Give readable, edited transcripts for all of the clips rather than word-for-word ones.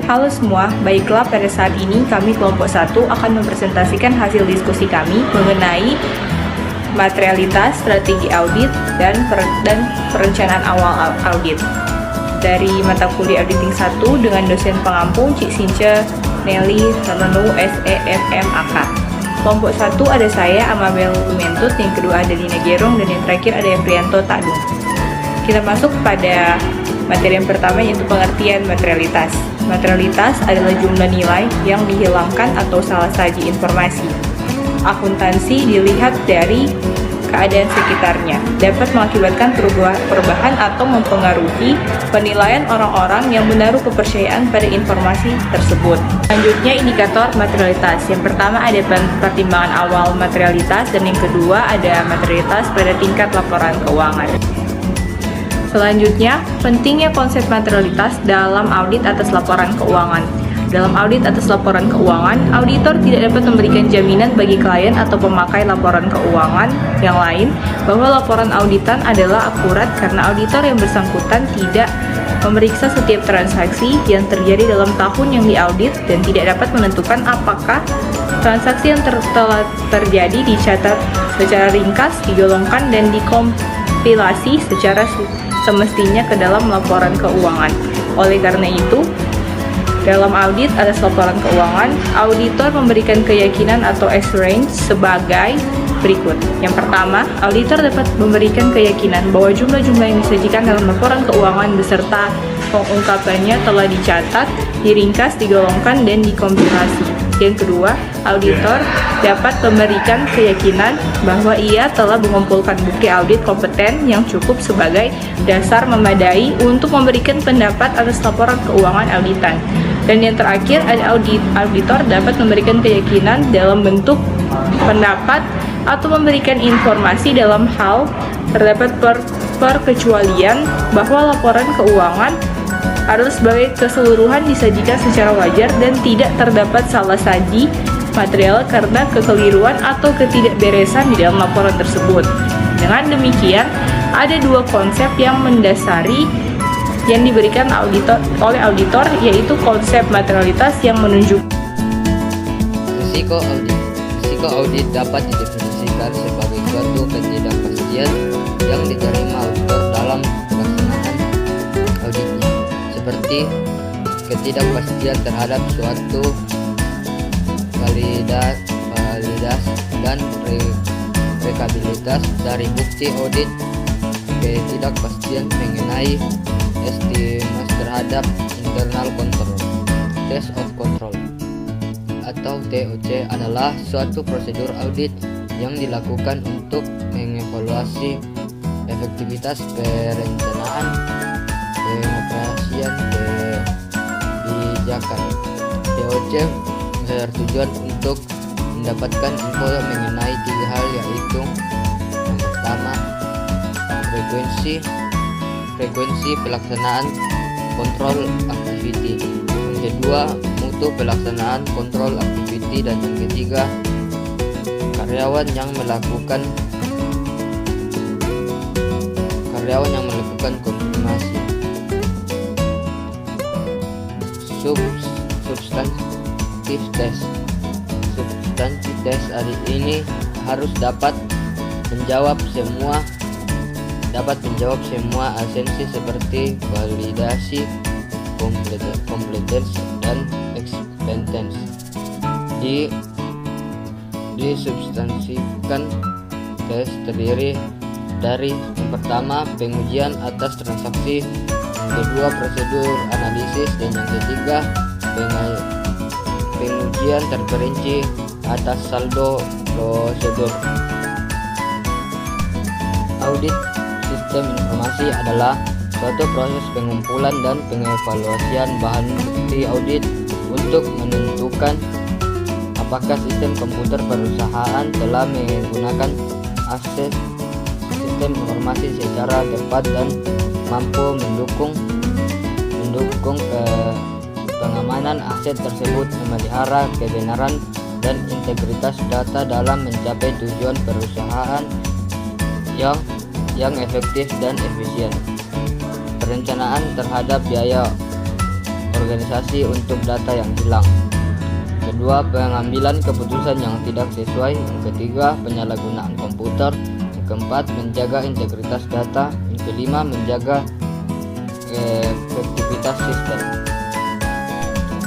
Halo semua, baiklah pada saat ini kami kelompok 1 akan mempresentasikan hasil diskusi kami mengenai materialitas, strategi audit, dan perencanaan awal audit. Dari mata kuliah auditing 1 dengan dosen pengampu Cik Since Nelly Renenu SEFM AK. Kelompok 1 ada saya, Amabel Mentut, yang kedua ada Dina Gerong, dan yang terakhir ada Efrianto Takdung. Kita masuk pada materi yang pertama, yaitu pengertian materialitas. Materialitas adalah jumlah nilai yang dihilangkan atau salah saji informasi. Akuntansi dilihat dari keadaan sekitarnya, dapat mengakibatkan perubahan atau mempengaruhi penilaian orang-orang yang menaruh kepercayaan pada informasi tersebut. Selanjutnya, indikator materialitas. Yang pertama ada pertimbangan awal materialitas, dan yang kedua ada materialitas pada tingkat laporan keuangan. Selanjutnya, pentingnya konsep materialitas dalam audit atas laporan keuangan. Dalam audit atas laporan keuangan, auditor tidak dapat memberikan jaminan bagi klien atau pemakai laporan keuangan yang lain bahwa laporan auditan adalah akurat karena auditor yang bersangkutan tidak memeriksa setiap transaksi yang terjadi dalam tahun yang diaudit dan tidak dapat menentukan apakah transaksi yang telah terjadi dicatat secara ringkas, digolongkan, dan dikompilasi secara semestinya ke dalam laporan keuangan. Oleh karena itu, dalam audit atas laporan keuangan, auditor memberikan keyakinan atau assurance sebagai berikut. Yang pertama, auditor dapat memberikan keyakinan bahwa jumlah-jumlah yang disajikan dalam laporan keuangan beserta pengungkapannya telah dicatat, diringkas, digolongkan, dan dikompilasi. Yang kedua, auditor dapat memberikan keyakinan bahwa ia telah mengumpulkan bukti audit kompeten yang cukup sebagai dasar memadai untuk memberikan pendapat atas laporan keuangan auditan. Dan yang terakhir, ada auditor dapat memberikan keyakinan dalam bentuk pendapat atau memberikan informasi dalam hal terdapat perkecualian bahwa laporan keuangan harus sebagai keseluruhan disajikan secara wajar dan tidak terdapat salah saji material karena kekeliruan atau ketidakberesan di dalam laporan tersebut. Dengan demikian, ada dua konsep yang mendasari yang diberikan oleh auditor, yaitu konsep materialitas yang menunjukkan risiko audit. Risiko audit dapat didefinisikan sebagai suatu ketidakpastian yang diterima auditor dalam pelaksanaan auditnya, seperti ketidakpastian terhadap suatu validas dan rekabilitas dari bukti audit, ketidakpastian mengenai estimasi terhadap internal control, test of control atau TOC adalah suatu prosedur audit yang dilakukan untuk mengevaluasi efektivitas perencanaan pengoperasian kebijakan. TOC bertujuan untuk mendapatkan info mengenai tiga hal, yaitu yang pertama, frekuensi pelaksanaan kontrol activity, yang kedua, mutu pelaksanaan kontrol activity, dan yang ketiga, karyawan yang melakukan konfirmasi. Substantif test hari ini harus dapat menjawab semua esensi seperti validasi, competence, dan experience. Disubstansikan tes terdiri dari yang pertama, pengujian atas transaksi, yang kedua, prosedur analisis, dan yang ketiga, pengujian terperinci atas saldo prosedur. Audit sistem informasi adalah suatu proses pengumpulan dan pengevaluasian bahan bukti audit untuk menentukan apakah sistem komputer perusahaan telah menggunakan akses sistem informasi secara tepat dan mampu mendukung pengamanan aset tersebut, memelihara kebenaran dan integritas data dalam mencapai tujuan perusahaan yang efektif dan efisien. Perencanaan terhadap biaya organisasi untuk data yang hilang. Kedua, pengambilan keputusan yang tidak sesuai. Yang ketiga, penyalahgunaan komputer. Yang keempat, menjaga integritas data. Yang kelima, menjaga efektivitas sistem.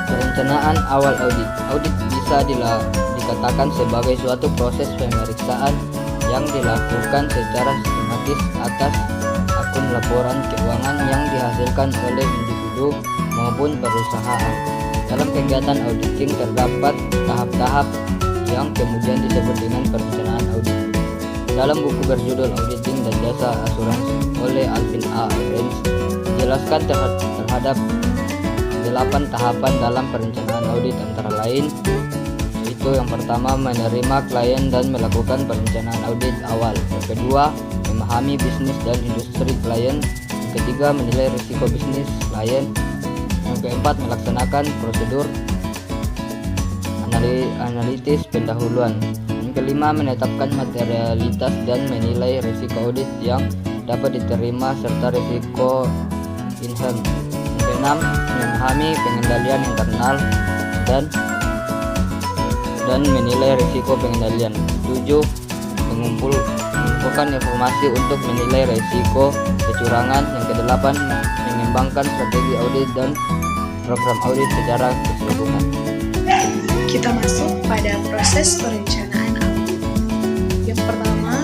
Perencanaan awal audit. Audit bisa dikatakan sebagai suatu proses pemeriksaan yang dilakukan secara sistematis atas akun laporan keuangan yang dihasilkan oleh individu maupun perusahaan. Dalam kegiatan auditing terdapat tahap-tahap yang kemudian disebut dengan perencanaan audit. Dalam buku berjudul Auditing dan Jasa Asuransi oleh Alvin A. Ahrens dijelaskan terhadap 8 tahapan dalam perencanaan audit, antara lain yaitu yang pertama, menerima klien dan melakukan perencanaan audit awal. Yang kedua, memahami bisnis dan industri klien. Yang ketiga, menilai risiko bisnis klien. Yang keempat, melaksanakan prosedur analitis pendahuluan. Yang kelima, menetapkan materialitas dan menilai risiko audit yang dapat diterima serta risiko inherent. Yang keenam, memahami pengendalian internal dan menilai risiko pengendalian. 7. Mengumpulkan informasi untuk menilai risiko kecurangan. Yang kedelapan, mengembangkan strategi audit dan program audit secara keseluruhan. Kita masuk pada proses perencanaan audit. Yang pertama,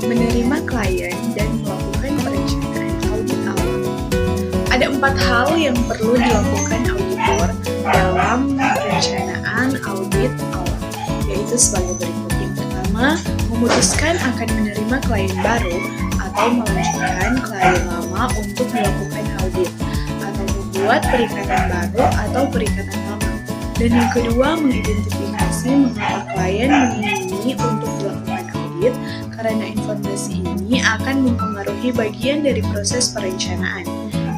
menerima klien dan melakukan perencanaan audit awal. Ada 4 hal yang perlu dilakukan auditor dalam perencanaan audit awal, yaitu sebagai berikut. Yang pertama, memutuskan akan menerima klien baru atau melanjutkan klien lama untuk melakukan audit, atau membuat perikatan baru atau perikatan lama. Dan yang kedua, mengidentifikasi mengapa klien mengingini untuk dilakukan audit, karena informasi ini akan mempengaruhi bagian dari proses perencanaan.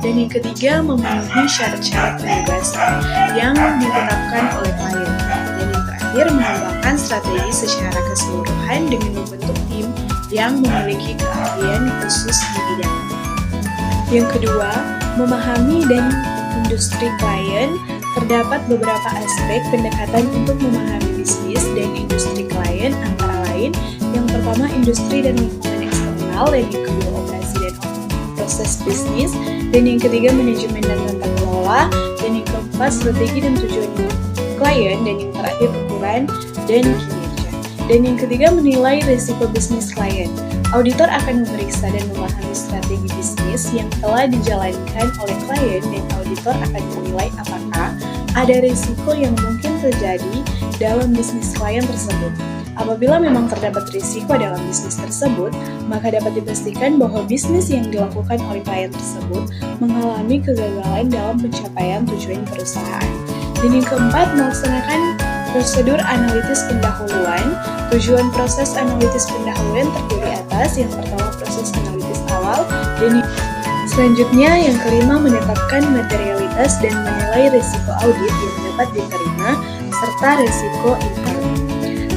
Dan yang ketiga, memenuhi syarat-syarat penugasan yang ditetapkan oleh klien. Dan yang terakhir, mengembangkan strategi secara keseluruhan dengan membentuk tim yang memiliki keahlian khusus di bidang. Yang kedua, memahami dan industri klien. Terdapat beberapa aspek pendekatan untuk memahami bisnis dan industri klien, antara lain yang pertama, industri dan lingkungan eksternal, dan yang kedua, operasi dan proses bisnis, dan yang ketiga, manajemen dan tata kelola, dan yang keempat, strategi dan tujuan klien, dan yang terakhir, ukuran dan kinerja. Dan yang ketiga, menilai risiko bisnis klien. Auditor akan memeriksa dan memahami strategi bisnis yang telah dijalankan oleh klien, dan auditor akan menilai apakah ada risiko yang mungkin terjadi dalam bisnis klien tersebut. Apabila memang terdapat risiko dalam bisnis tersebut, maka dapat dipastikan bahwa bisnis yang dilakukan oleh klien tersebut mengalami kegagalan dalam pencapaian tujuan perusahaan. Dan yang keempat, melaksanakan prosedur analitis pendahuluan. Tujuan proses analitis pendahuluan terdiri atas yang pertama, proses analitis awal, dan selanjutnya yang kelima, menetapkan materialitas dan menilai risiko audit yang dapat diterima serta risiko intern.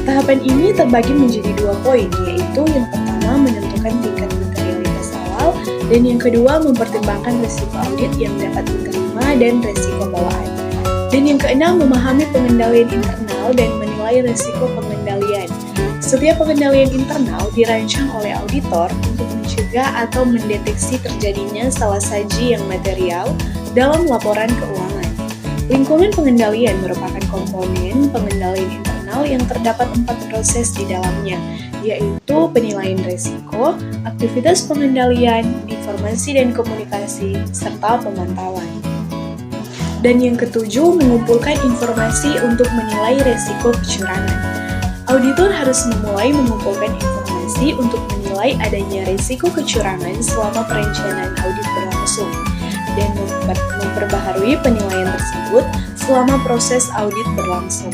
Tahapan ini terbagi menjadi 2 poin, yaitu yang pertama, menentukan tingkat materialitas awal, dan yang kedua, mempertimbangkan risiko audit yang dapat diterima dan risiko bawaan. Dan yang keenam, memahami pengendalian internal dan menilai risiko pengendalian. Setiap pengendalian internal dirancang oleh auditor untuk mencegah atau mendeteksi terjadinya salah saji yang material dalam laporan keuangan. Lingkungan pengendalian merupakan komponen pengendalian internal yang terdapat 4 proses di dalamnya, yaitu penilaian risiko, aktivitas pengendalian, informasi dan komunikasi, serta pemantauan. Dan yang ketujuh, mengumpulkan informasi untuk menilai risiko kecurangan. Auditor harus memulai mengumpulkan informasi untuk menilai adanya risiko kecurangan selama perencanaan audit berlangsung, dan memperbaharui penilaian tersebut selama proses audit berlangsung.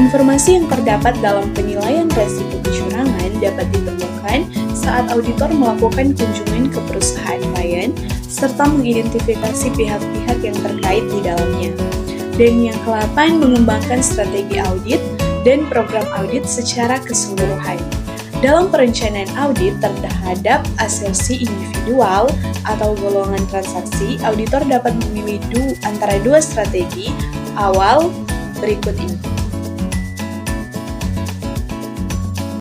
Informasi yang terdapat dalam penilaian risiko kecurangan dapat ditemukan saat auditor melakukan kunjungan ke perusahaan klien, serta mengidentifikasi pihak-pihak yang terkait di dalamnya. Dan yang ke-8, mengembangkan strategi audit dan program audit secara keseluruhan. Dalam perencanaan audit terhadap asesi individual atau golongan transaksi, auditor dapat memilih antara dua strategi awal berikut ini.